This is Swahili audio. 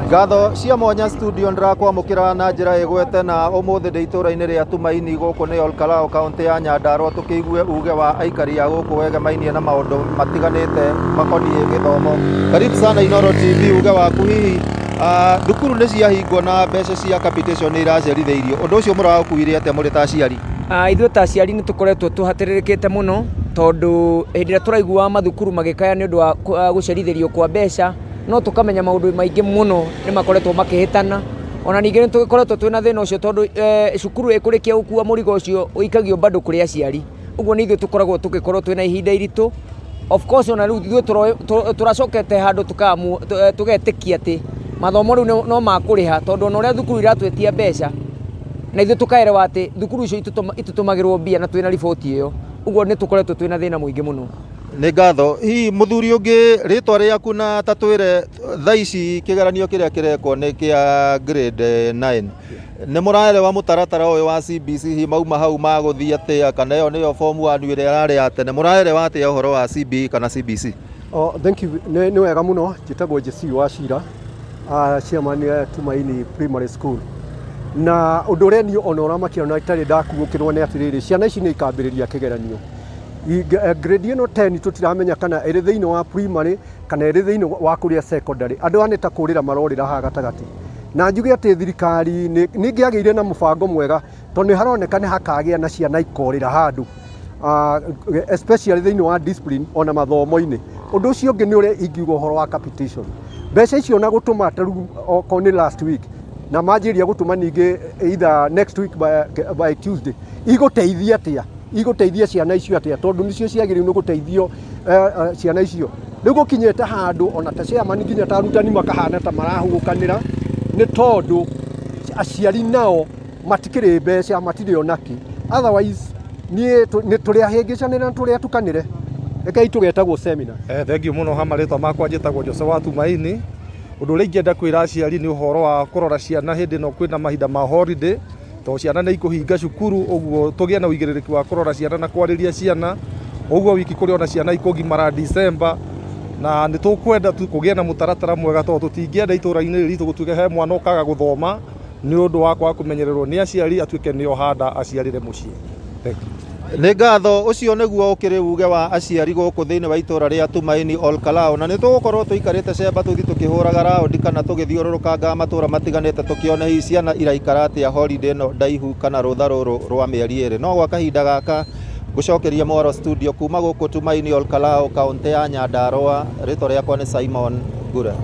Ngatho cia mwanya studio ndirakwamukira na njira igwete na umuthi ndi itura-ini ria Tumaini guku ni Olkalao kaunti ya Nyandarua tukiigue uge wa aikari ya guku wegemainie na maundu matiganite makonie githomo. Karibu sana Inooro TV. Uge waku hihi thukuru ni ciahingwo na mbeca cia capitation ni iracerithĩirio, undu ucio murakuire atia muri ta aciari? Ithuĩ ta aciari ni tukoretwo tuhatiririkite muno tondu hindi ria turaigua mathukuru magikaya ni undu wa gucerithĩrio kwa mbeca, no tukamenya maundu maingi muno ni makoretwo makihitana. Ona ningi ni tukoretwo twina thina ucio tondu cukuru ikurikia gukua murigo ucio uikagio bado kuri aciari, uguo ni ithuĩ tukoragwo tugikorwo twina ihinda iritu. Of course ona riu ithuĩ turacokete handu tugetikia ati mathomo riu no makuriha tondu ona uria thukuru iratwetia mbeca na ithuĩ tukaerewa ati thukuru icio itutumagirwo mbia na twina riboti iyo, uguo ni tukoretwo twina thina muingi muno. Nĩ ngatho. Hihi muthuri ungi ritwa riaku na tatwire thaa ici kigeranio kiria kirekwo nĩ kia grade 9 nĩ mũraerewa mũtaratara ũyũ wa CBC hihi mauma hau maguthii atia kana ĩyo nĩyo form 1 ĩrĩa yarĩ ya tene, mũraerewa atia ũhoro wa CBE kana CBC? Thank you. Nĩ wega mũno. Njĩtagwo Jesse wa Cira, chairman Tumaini Primary School, na ũndũ ũrĩa niĩ ona ũramakĩra na itarĩ ndakuũkĩrwo nĩ atĩrĩrĩ, ciana ici nĩ ikambĩrĩria kĩgeranio. Grade ĩno 10 tutiramenya kana ĩrĩ thĩinĩ wa primary kana ĩrĩ thĩinĩ wa kũrĩa secondary. Andũ aya nĩ ta kũrĩra marorĩra haha gatagatĩ, na njuge atĩ thirikari nĩ ĩngĩagĩire na mũbango mwega tondũ nĩ haroneka nĩ hakagĩa na ciana ikorĩra handũ, especially thĩinĩ wa discipline ona mathomo-inĩ. Ũndũ ũcio ũngĩ nĩ ũrĩa ingiuga ũhoro wa capitation. Mbeca icio na gũtũma tarĩu okorwo nĩ last week na manjĩria gũtũma ningĩ either next week by Tuesday, igũteithia atĩa? Igũteithia ciana icio atia tondu nicio ciagĩrĩirwo nĩ gũteithio ciana icio. Rĩu gũkinyĩte handũ ona ta chairman nginya ta arutani makahana ta marahũgũkanĩra nĩ tondu aciari nao matikĩrĩ mbeca, matirĩ onaki. Otherwise nĩ tũrĩahĩngĩcanĩra na tũrĩatukanĩre. Rekei tũgetagwo seminar. Thengiũ mũno hamarĩtwa makwa njĩtagwo Joseph wa Tumaini. Ũndũ ũrĩa ingĩenda kwĩra aciari nĩ ũhoro wa kũrora ciana hĩndĩ ĩno kwĩna mahinda ma holiday, to ciana nĩ ikũhinga cukuru, ũguo tũgĩe na ũigĩrĩrĩki wa kũrora ciana na kwarĩria ciana. Ũguo wiki kũrĩ ona ciana ikũgimara December, na nĩ tũkwenda kũgĩa na mũtaratara mwega tondũ tũtingĩenda itũra-inĩ ritũ gũtuĩke he mwana ũkaga gũthoma nĩ ũndũ wa kwaga kũmenyererwo nĩ aciari atuĩke nĩo handa aciarĩre mũciĩ. Thank you. Nĩ ngatho. Ũcio nĩguo ũkĩrĩ uge wa aciari gũkũ thĩinĩ wa itũra rĩa Tumaini Olkalao, na nĩ tũgũkorwo tũikarĩte cemba tũthi tũkĩhũraga raundi kana tũgĩthiũrũrũkanga matũra matiganĩte tũkĩone hihi ciana iraikara atĩa holiday ĩno ndaihu kana rũtha rũrũ rwa mĩeri ĩrĩ. No gwa kahinda gaka gũcokeria Mwaro studio kuma gũkũ Tumaini Olkalao kaunti ya Nyandarua, rĩtwa rĩakwa nĩ Simon Ngura.